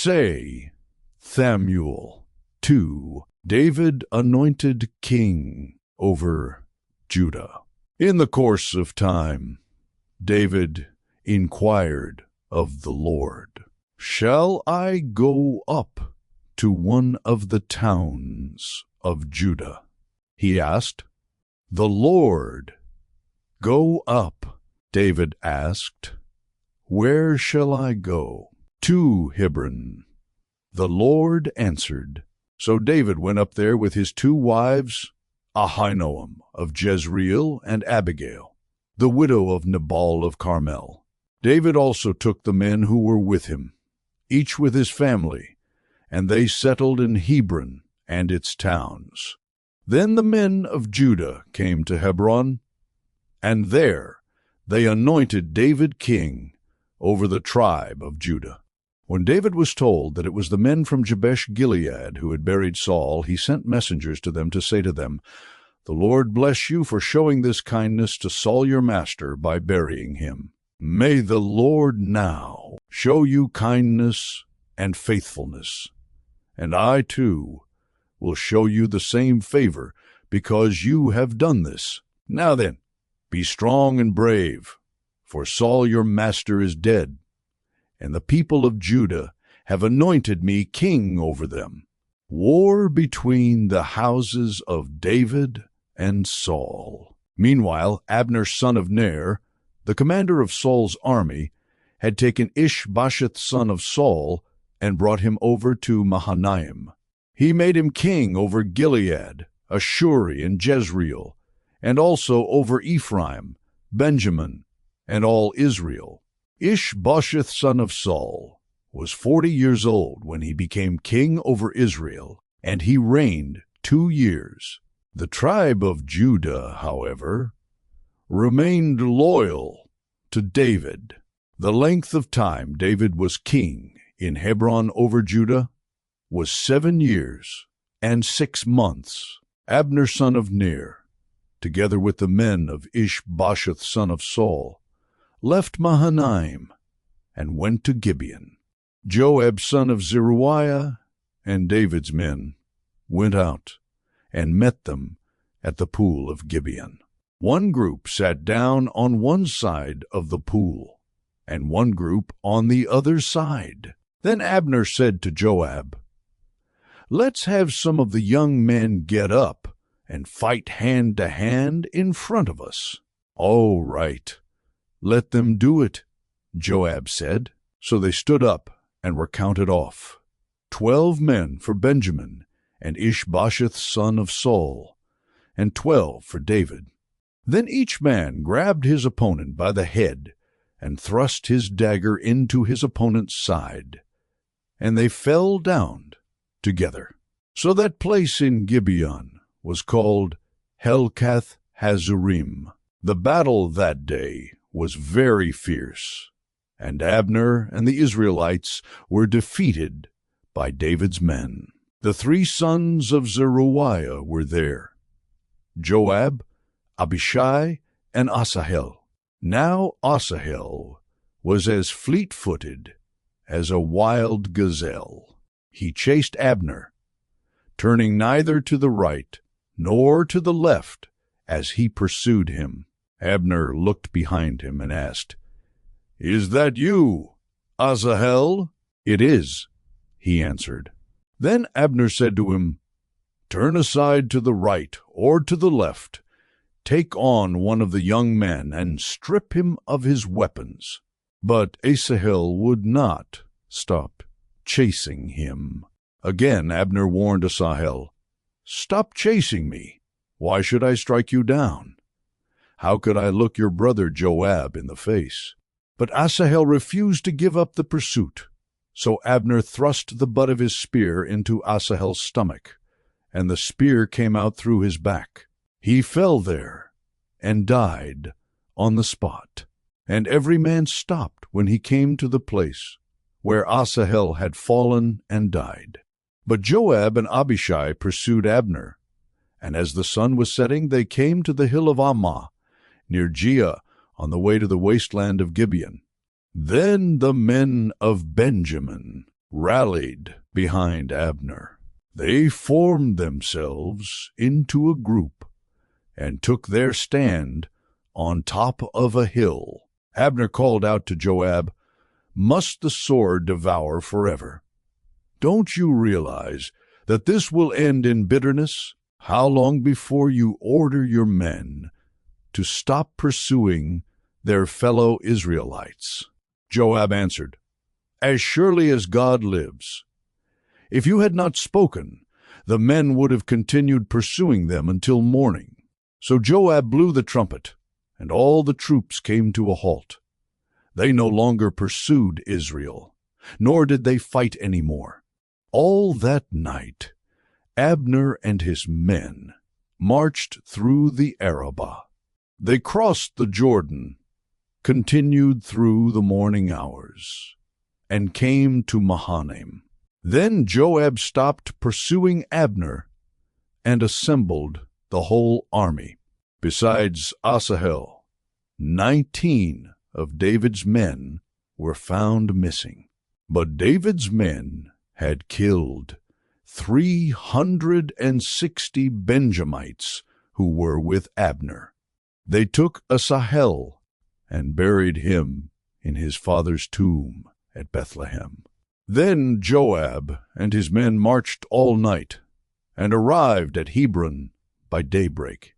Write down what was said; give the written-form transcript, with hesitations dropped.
Say, Samuel 2, David anointed king over Judah. In the course of time, David inquired of the Lord, "Shall I go up to one of the towns of Judah?" he asked. "The Lord, go up," David asked. "Where shall I go?" "To Hebron," the Lord answered. So David went up there with his 2 wives, Ahinoam of Jezreel and Abigail, the widow of Nabal of Carmel. David also took the men who were with him, each with his family, and they settled in Hebron and its towns. Then the men of Judah came to Hebron, and there they anointed David king over the tribe of Judah. When David was told that it was the men from Jabesh-Gilead who had buried Saul, he sent messengers to them to say to them, "The Lord bless you for showing this kindness to Saul your master by burying him. May the Lord now show you kindness and faithfulness, and I too will show you the same favor because you have done this. Now then, be strong and brave, for Saul your master is dead, and the people of Judah have anointed me king over them." War between the houses of David and Saul. Meanwhile, Abner son of Ner, the commander of Saul's army, had taken Ish-bosheth son of Saul and brought him over to Mahanaim. He made him king over Gilead, Ashuri, and Jezreel, and also over Ephraim, Benjamin, and all Israel. Ish-bosheth son of Saul was 40 years old when he became king over Israel, and he reigned 2 years. The tribe of Judah, however, remained loyal to David. The length of time David was king in Hebron over Judah was 7 years and 6 months. Abner son of Ner, together with the men of Ish-bosheth son of Saul, left Mahanaim and went to Gibeon. Joab son of Zeruiah and David's men went out and met them at the pool of Gibeon. One group sat down on one side of the pool, and one group on the other side. Then Abner said to Joab, "Let's have some of the young men get up and fight hand to hand in front of us." "All right, let them do it," Joab said. So they stood up and were counted off, 12 men for Benjamin and Ish-bosheth son of Saul, and 12 for David. Then each man grabbed his opponent by the head and thrust his dagger into his opponent's side, and they fell down together. So that place in Gibeon was called Helkath Hazurim. The battle that day was very fierce, and Abner and the Israelites were defeated by David's men. The 3 sons of Zeruiah were there: Joab, Abishai, and Asahel. Now Asahel was as fleet-footed as a wild gazelle. He chased Abner, turning neither to the right nor to the left as he pursued him. Abner looked behind him and asked, "Is that you, Asahel?" "It is," he answered. Then Abner said to him, "Turn aside to the right or to the left. Take on one of the young men and strip him of his weapons." But Asahel would not stop chasing him. Again Abner warned Asahel, "Stop chasing me. Why should I strike you down? How could I look your brother Joab in the face?" But Asahel refused to give up the pursuit. So Abner thrust the butt of his spear into Asahel's stomach, and the spear came out through his back. He fell there and died on the spot. And every man stopped when he came to the place where Asahel had fallen and died. But Joab and Abishai pursued Abner, and as the sun was setting, they came to the hill of Ammah, near Giah, on the way to the wasteland of Gibeon. Then the men of Benjamin rallied behind Abner. They formed themselves into a group and took their stand on top of a hill. Abner called out to Joab, "Must the sword devour forever? Don't you realize that this will end in bitterness? How long before you order your men to stop pursuing their fellow Israelites?" Joab answered, "As surely as God lives, if you had not spoken, the men would have continued pursuing them until morning." So Joab blew the trumpet, and all the troops came to a halt. They no longer pursued Israel, nor did they fight any more. All that night, Abner and his men marched through the Arabah. They crossed the Jordan, continued through the morning hours, and came to Mahanaim. Then Joab stopped pursuing Abner and assembled the whole army. Besides Asahel, 19 of David's men were found missing. But David's men had killed 360 Benjamites who were with Abner. They took Asahel and buried him in his father's tomb at Bethlehem. Then Joab and his men marched all night and arrived at Hebron by daybreak.